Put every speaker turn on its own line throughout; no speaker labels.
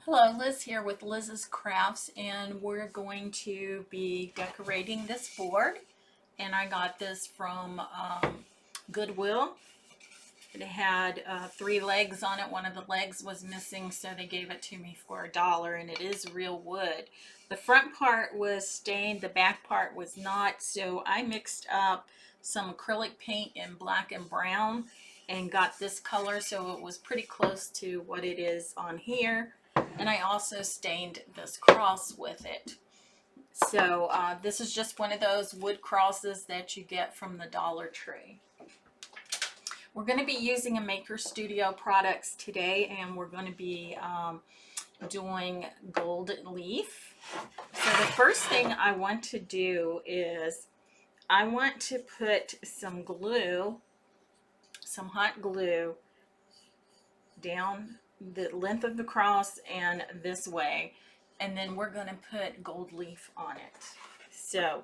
Hello, Liz here with Liz's Crafts, and we're going to be decorating this board. And I got this from Goodwill. It had three legs on it. One of the legs was missing, so they gave it to me for $1, and it is real wood. The front part was stained, the back part was not, so I mixed up some acrylic paint in black and brown and got this color, so it was pretty close to what it is on here. And I also stained this cross with it. So this is just one of those wood crosses that you get from the Dollar Tree. We're going to be using a Maker Studio products today, and we're going to be doing gold leaf. So the first thing I want to do is I want to put some glue, some hot glue, down the length of the cross and this way, and then we're going to put gold leaf on it. So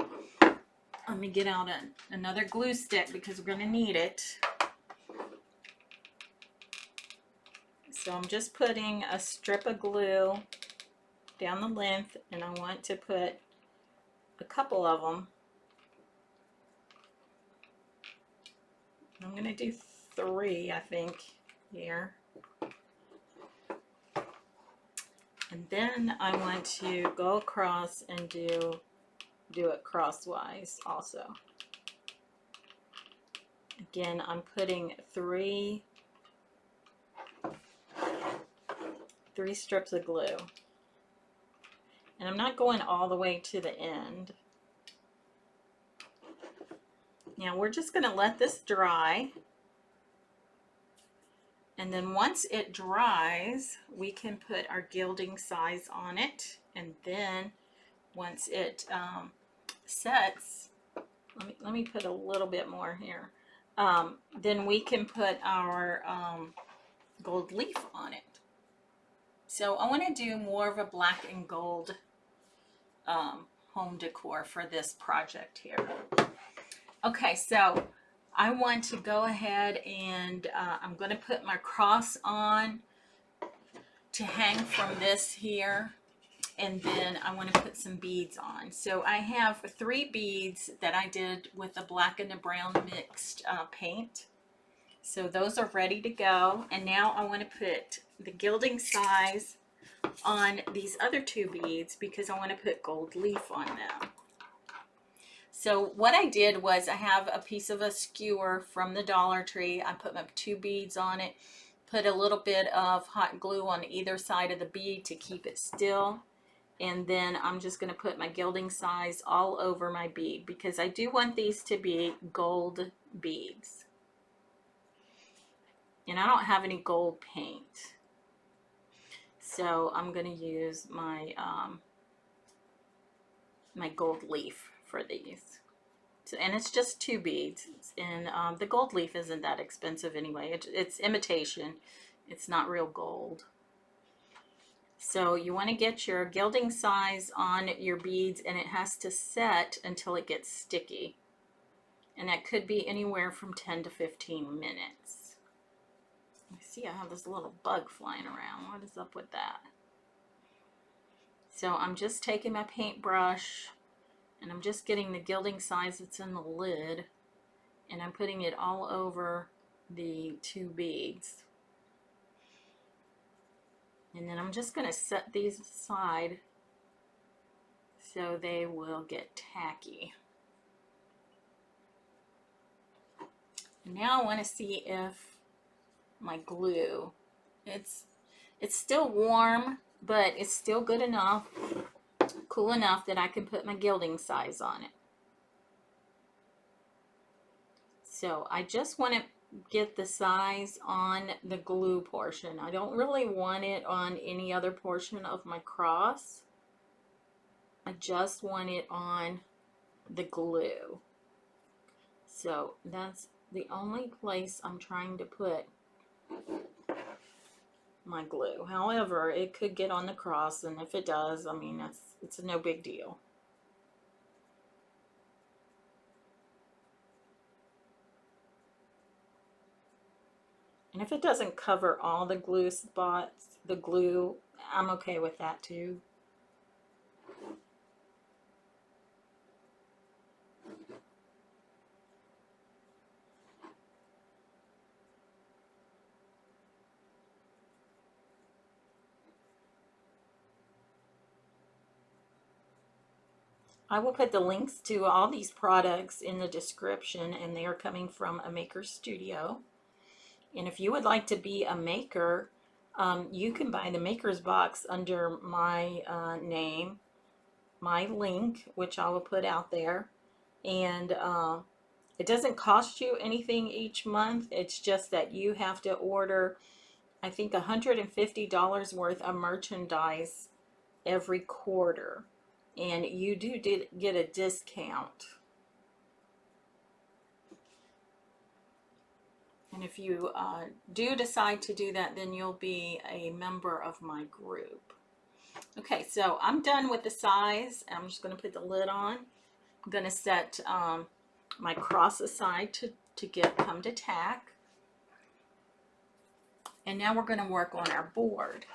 let me get out another glue stick because we're going to need it. So I'm just putting a strip of glue down the length, and I want to put a couple of them. I'm going to do 3, I think, here. And then I want to go across and do it crosswise also. Again, I'm putting three strips of glue. And I'm not going all the way to the end. Now we're just going to let this dry. And then once it dries, we can put our gilding size on it. And then once it sets, let me put a little bit more here. Then we can put our gold leaf on it. So I want to do more of a black and gold home decor for this project here. Okay, so I want to go ahead and I'm going to put my cross on to hang from this here, and then I want to put some beads on. So I have 3 beads that I did with the black and the brown mixed paint. So those are ready to go, and now I want to put the gilding size on these other 2 beads because I want to put gold leaf on them. So what I did was I have a piece of a skewer from the Dollar Tree. I put my 2 beads on it, put a little bit of hot glue on either side of the bead to keep it still, and then I'm just going to put my gilding size all over my bead because I do want these to be gold beads. And I don't have any gold paint, so I'm going to use my my gold leaf for these. So, and it's just 2 beads, and the gold leaf isn't that expensive anyway. It's imitation. It's not real gold. So you want to get your gilding size on your beads, and it has to set until it gets sticky. And that could be anywhere from 10 to 15 minutes. I see I have this little bug flying around. What is up with that? So I'm just taking my paintbrush, and I'm just getting the gilding size that's in the lid, and I'm putting it all over the 2 beads. And then I'm just going to set these aside so they will get tacky. And now I want to see if my glue, it's still warm, but it's still good enough, cool enough that I can put my gilding size on it. So I just want to get the size on the glue portion. I don't really want it on any other portion of my cross. I just want it on the glue. So that's the only place I'm trying to put my glue. However, it could get on the cross, and if it does, I mean, it's no big deal. And And if it doesn't cover all the glue spots, the glue, I'm okay with that too. I will put the links to all these products in the description, and they are coming from a maker studio. And if you would like to be a maker, you can buy the maker's box under my name, my link, which I will put out there. And it doesn't cost you anything each month. It's just that you have to order, I think, $150 worth of merchandise every quarter. And you do get a discount. And if you do decide to do that, then you'll be a member of my group. Okay, so I'm done with the size. I'm just going to put the lid on. I'm going to set my cross aside to come to tack. And now we're going to work on our board.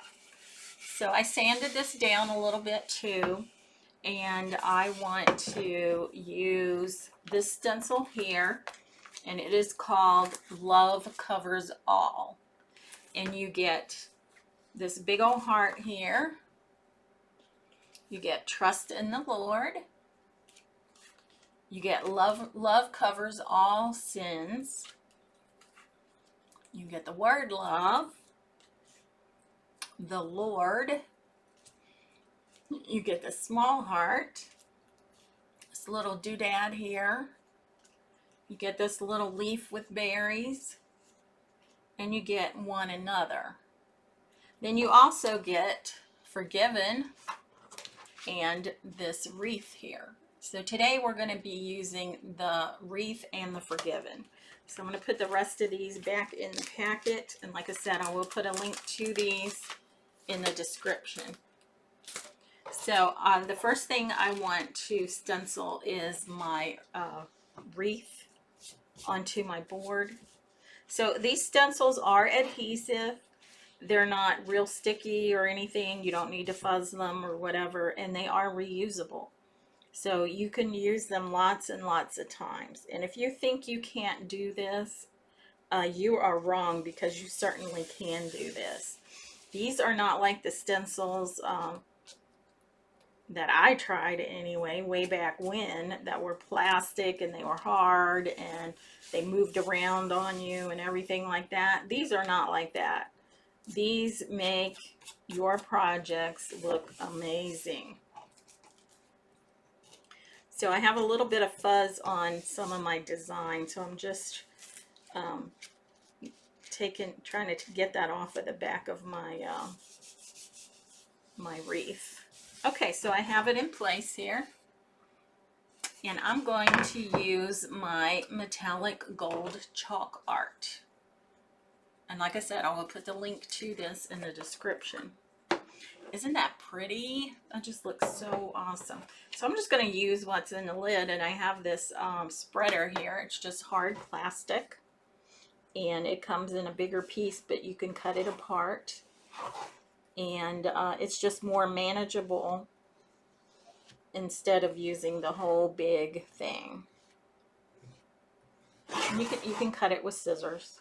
So I sanded this down a little bit too. And I want to use this stencil here. And it is called Love Covers All. And you get this big old heart here. You get Trust in the Lord. You get Love Covers All Sins. You get the word love. The Lord. You get the small heart. This little doodad here. You get this little leaf with berries. And you get one another. Then you also get Forgiven and this wreath here. So today we're going to be using the wreath and the Forgiven. So I'm going to put the rest of these back in the packet. And like I said, I will put a link to these in the description. So the first thing I want to stencil is my wreath onto my board. So these stencils are adhesive. They're not real sticky or anything. You don't need to fuzz them or whatever, and they are reusable. So you can use them lots and lots of times. And if you think you can't do this, you are wrong, because you certainly can do this. These are not like the stencils that I tried anyway, way back when, that were plastic and they were hard and they moved around on you and everything like that. These are not like that. These make your projects look amazing. So I have a little bit of fuzz on some of my design, so I'm just trying to get that off of the back of my my wreath. Okay, so I have it in place here, and I'm going to use my metallic gold chalk art. And like I said, I will put the link to this in the description. Isn't that pretty? That just looks so awesome. So I'm just going to use what's in the lid, and I have this spreader here. It's just hard plastic, and it comes in a bigger piece, but you can cut it apart. And it's just more manageable instead of using the whole big thing. And you can cut it with scissors.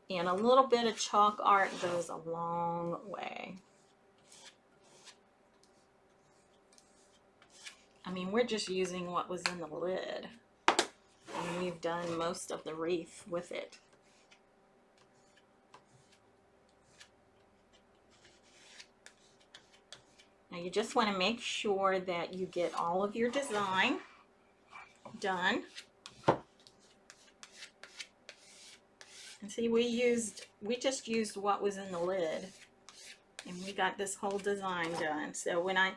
And a little bit of chalk art goes a long way. I mean, we're just using what was in the lid, and we've done most of the wreath with it. Now you just want to make sure that you get all of your design done. And see, we just used what was in the lid, and we got this whole design done. So when I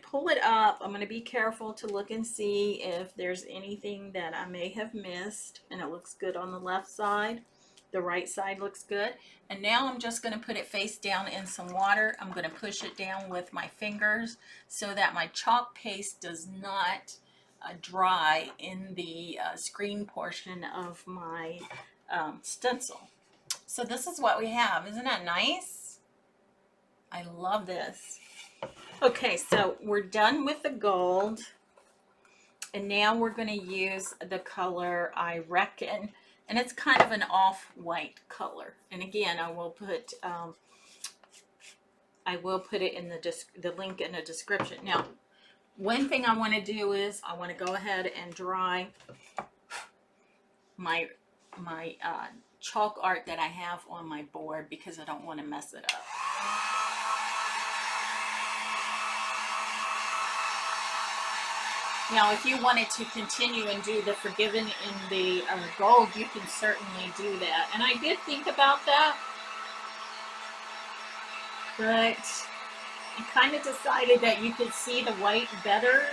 pull it up, I'm going to be careful to look and see if there's anything that I may have missed. And it looks good on the left side. The right side looks good. And now I'm just going to put it face down in some water. I'm going to push it down with my fingers so that my chalk paste does not dry in the screen portion of my stencil. So this is what we have. Isn't that nice? I love this. Okay, so we're done with the gold. And now we're going to use the color I Reckon. And it's kind of an off-white color. And again, I will put it in the link in the description. Now, one thing I want to do is I want to go ahead and dry my chalk art that I have on my board because I don't want to mess it up. Now, if you wanted to continue and do the Forgiven in the gold, you can certainly do that. And I did think about that, but I kind of decided that you could see the white better.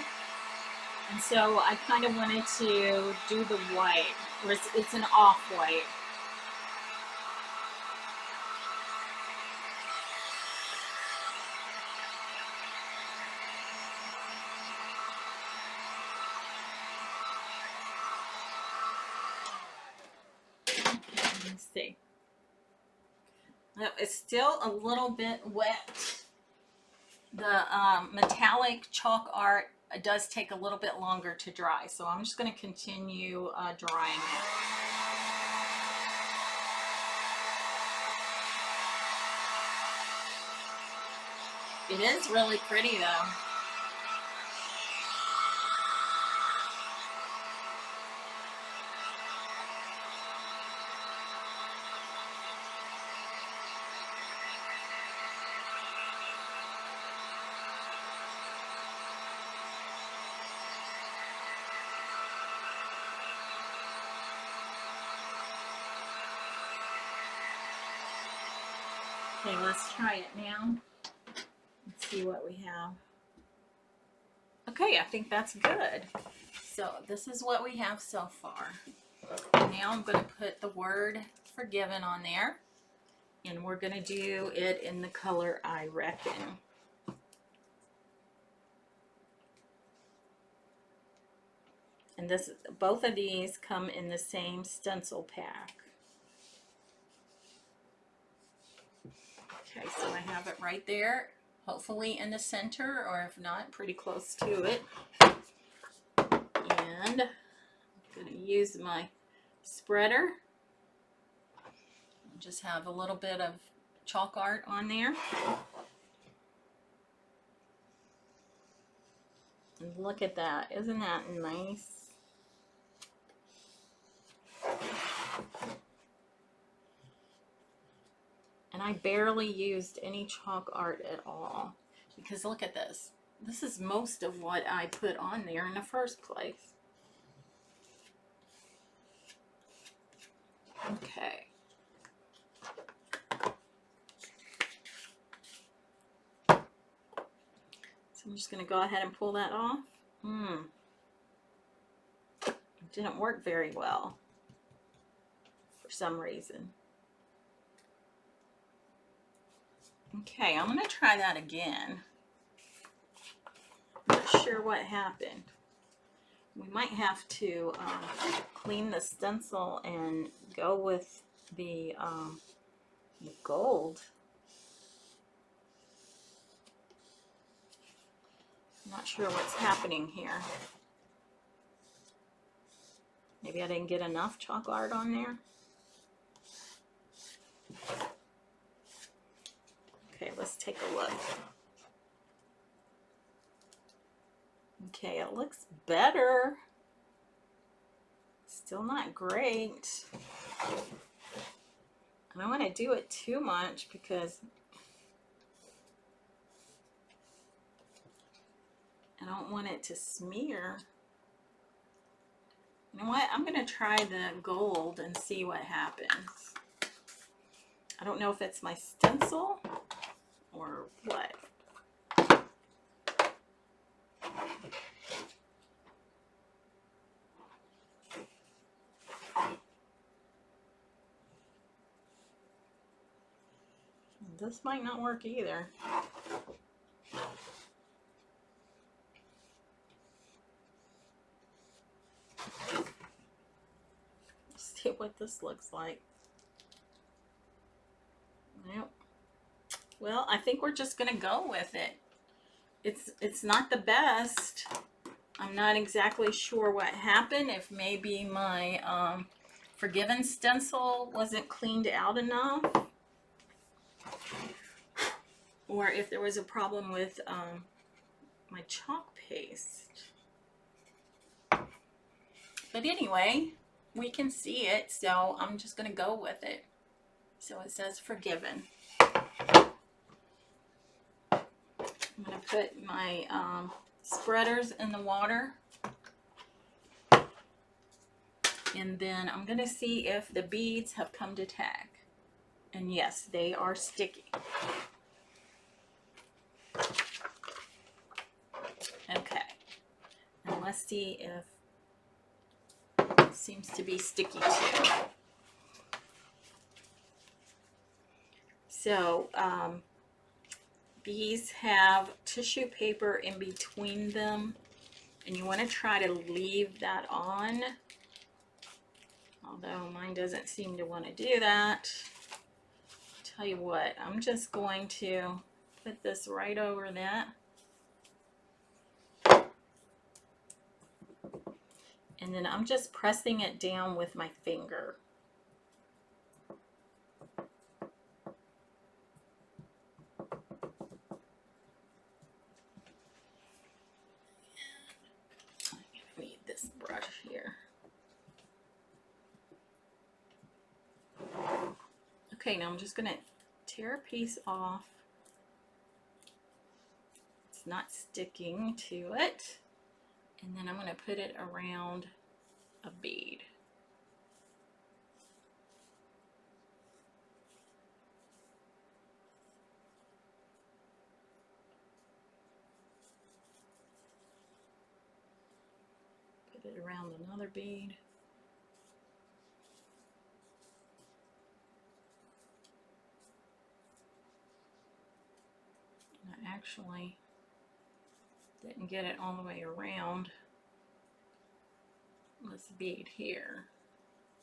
And so I kind of wanted to do the white, where it's an off-white. Let's see. Now, it's still a little bit wet. The metallic chalk art does take a little bit longer to dry, so I'm just going to continue drying it. It is really pretty though. Okay, let's try it now. Let's see what we have. Okay, I think that's good. So this is what we have so far. Now I'm going to put the word Forgiven on there. And we're going to do it in the color I Reckon. And both of these come in the same stencil pack. Okay, so I have it right there, hopefully in the center, or if not, pretty close to it. And I'm going to use my spreader. Just have a little bit of chalk art on there. And look at that. Isn't that nice? And I barely used any chalk art at all, because look at this. This is most of what I put on there in the first place. Okay. So I'm just going to go ahead and pull that off. It didn't work very well for some reason. Okay, I'm going to try that again. I'm not sure what happened. We might have to clean the stencil and go with the gold. I'm not sure what's happening here. Maybe I didn't get enough chalk art on there. Okay, let's take a look. Okay, it looks better. Still not great. I don't want to do it too much because I don't want it to smear. You know what? I'm going to try the gold and see what happens. I don't know if it's my stencil or what. This might not work either. at what this looks like. Yep. Well, I think we're just gonna go with it. It's not the best. I'm not exactly sure what happened. If maybe my Forgiven stencil wasn't cleaned out enough, or if there was a problem with my chalk paste. But anyway, we can see it, so I'm just gonna go with it. So it says Forgiven. I'm gonna put my spreaders in the water, and then I'm gonna see if the beads have come to tag. And yes, they are sticky. Okay, and let's see if it seems to be sticky too. So these have tissue paper in between them, and you want to try to leave that on, although mine doesn't seem to want to do that. Tell you what, I'm just going to put this right over that, and then I'm just pressing it down with my finger. I need this brush here. Okay, now I'm just going to tear a piece off. It's not sticking to it. And then I'm going to put it around a bead. Put it around another bead. I actually didn't get it all the way around this bead here.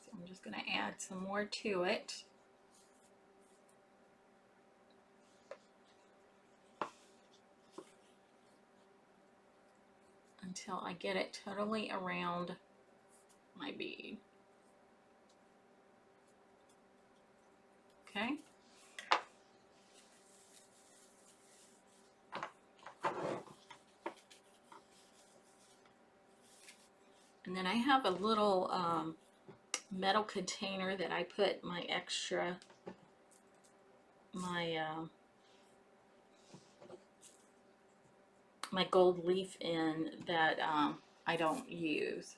So I'm just going to add some more to it. Until I get it totally around my bead. Okay. And then I have a little metal container that I put my extra, my gold leaf in that I don't use.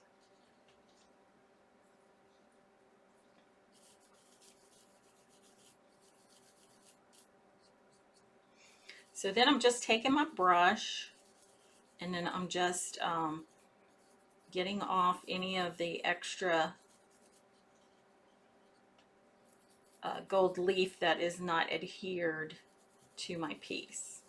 So then I'm just taking my brush, and then I'm just getting off any of the extra gold leaf that is not adhered to my piece.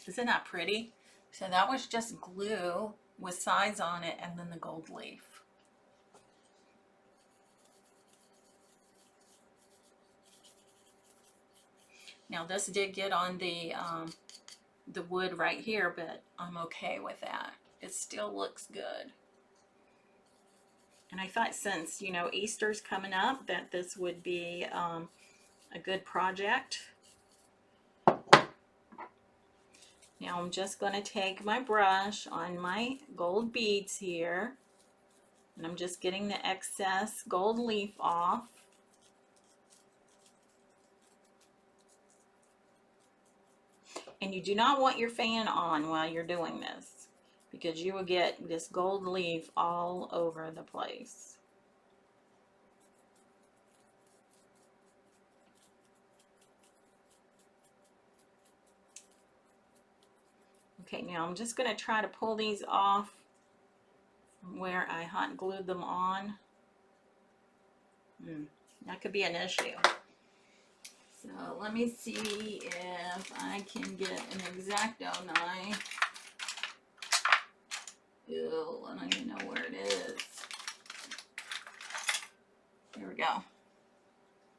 Isn't that pretty? So that was just glue with sides on it and then the gold leaf. Now this did get on the wood right here, but I'm okay with that. It still looks good. And I thought, since, you know, Easter's coming up, that this would be a good project. Now I'm just going to take my brush on my gold beads here, and I'm just getting the excess gold leaf off. And you do not want your fan on while you're doing this, because you will get this gold leaf all over the place. Okay, now I'm just going to try to pull these off from where I hot glued them on. That could be an issue. So let me see if I can get an X-Acto knife. Ew, I don't even know where it is. There we go.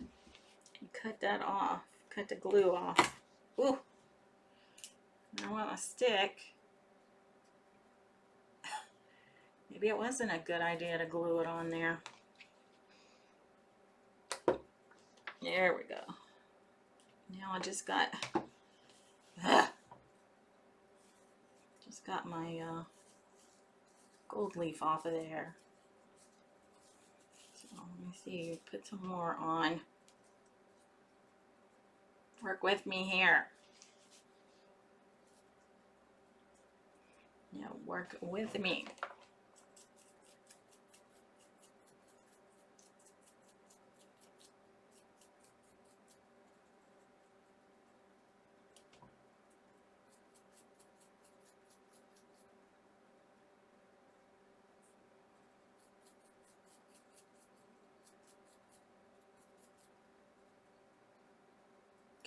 And cut that off. Cut the glue off. Ooh. I want a stick. Maybe it wasn't a good idea to glue it on there. There we go. Now I just got my gold leaf off of there. So let me see, put some more on. Work with me here. Yeah, work with me.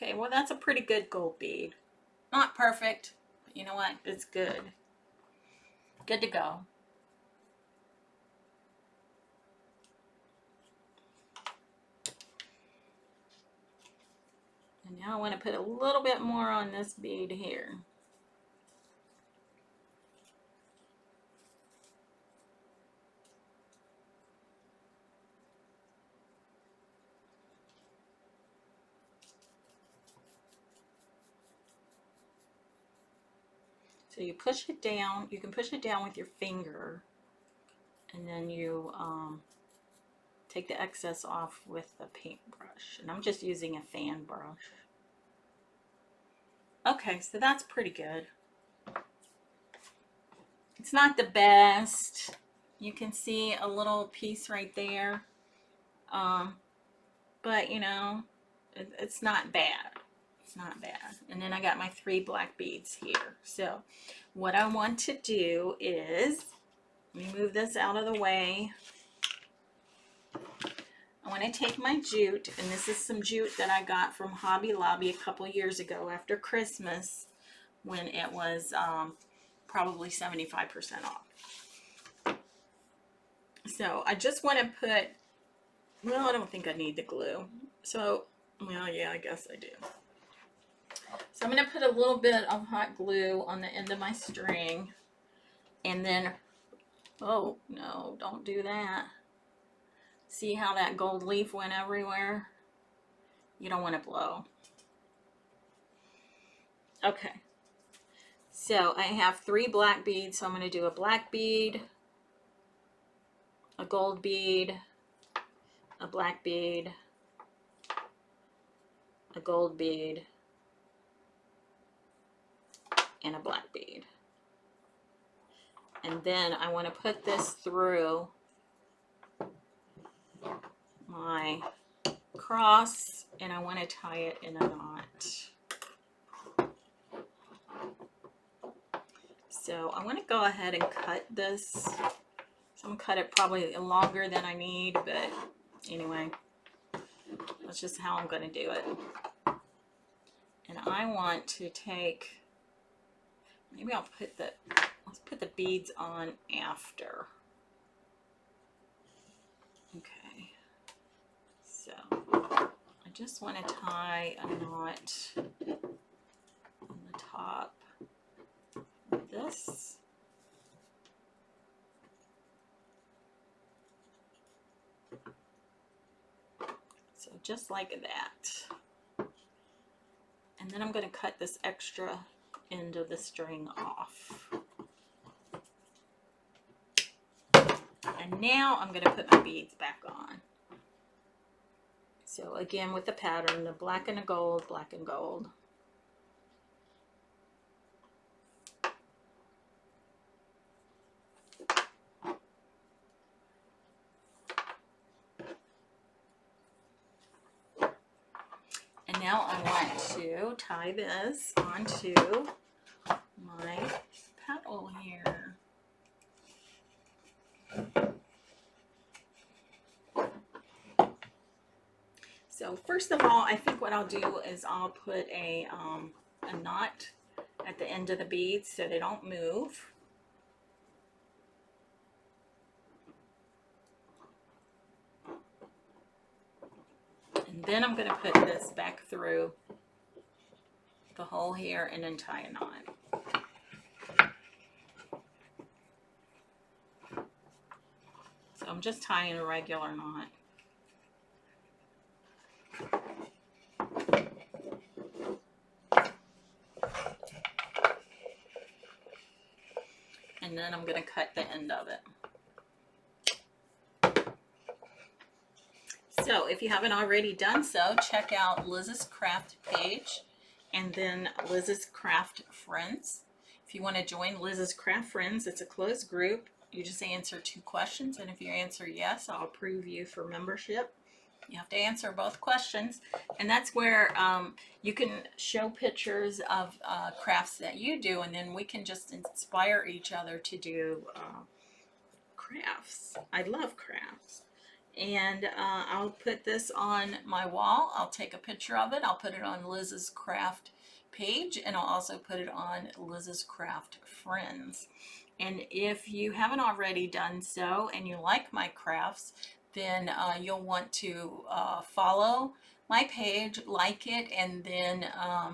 Okay, well that's a pretty good gold bead. Not perfect, but you know what? It's good. Good to go. And now I want to put a little bit more on this bead here. So you push it down. You can push it down with your finger, and then you take the excess off with the paintbrush. And I'm just using a fan brush. Okay, so that's pretty good. It's not the best. You can see a little piece right there. But you know, it's not bad. It's not bad. And then I got my 3 black beads here. So what I want to do is, let me move this out of the way. I want to take my jute, and this is some jute that I got from Hobby Lobby a couple years ago after Christmas, when it was probably 75% off. So I just want to put, well, I don't think I need the glue. So, well, yeah, I guess I do. So I'm going to put a little bit of hot glue on the end of my string, and then, oh no, don't do that. See how that gold leaf went everywhere? You don't want to blow. Okay. So I have 3 black beads, so I'm going to do a black bead, a gold bead, a black bead, a gold bead, and a black bead. And then I want to put this through my cross, and I want to tie it in a knot. So I want to go ahead and cut this. So I'm going to cut it probably longer than I need, but anyway, that's just how I'm going to do it. And I want to take, maybe I'll put let's put the beads on after. Okay. So I just want to tie a knot on the top of this. So just like that. And then I'm going to cut this extra end of the string off. And now I'm going to put my beads back on. So again, with the pattern, the black and the gold, black and gold. And now I want to tie this onto my petal here. So first of all, I think what I'll do is I'll put a knot at the end of the beads so they don't move. And then I'm going to put this back through the hole here and then tie a knot. So I'm just tying a regular knot. And then I'm going to cut the end of it. So if you haven't already done so, check out Liz's Craft page and then Liz's Craft Friends. If you want to join Liz's Craft Friends, it's a closed group. You just answer 2 questions, and if you answer yes, I'll approve you for membership. You have to answer both questions, and that's where you can show pictures of crafts that you do, and then we can just inspire each other to do crafts. I love crafts. And I'll put this on my wall. I'll take a picture of it. I'll put it on Liz's Craft page, and I'll also put it on Liz's Craft Friends. And if you haven't already done so and you like my crafts, then you'll want to follow my page, like it, and then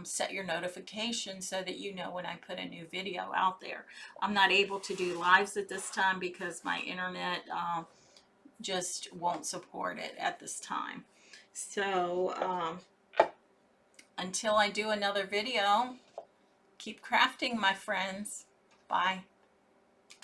set your notifications so that you know when I put a new video out there. I'm not able to do lives at this time because my internet just won't support it at this time. So until I do another video, keep crafting, my friends. Bye.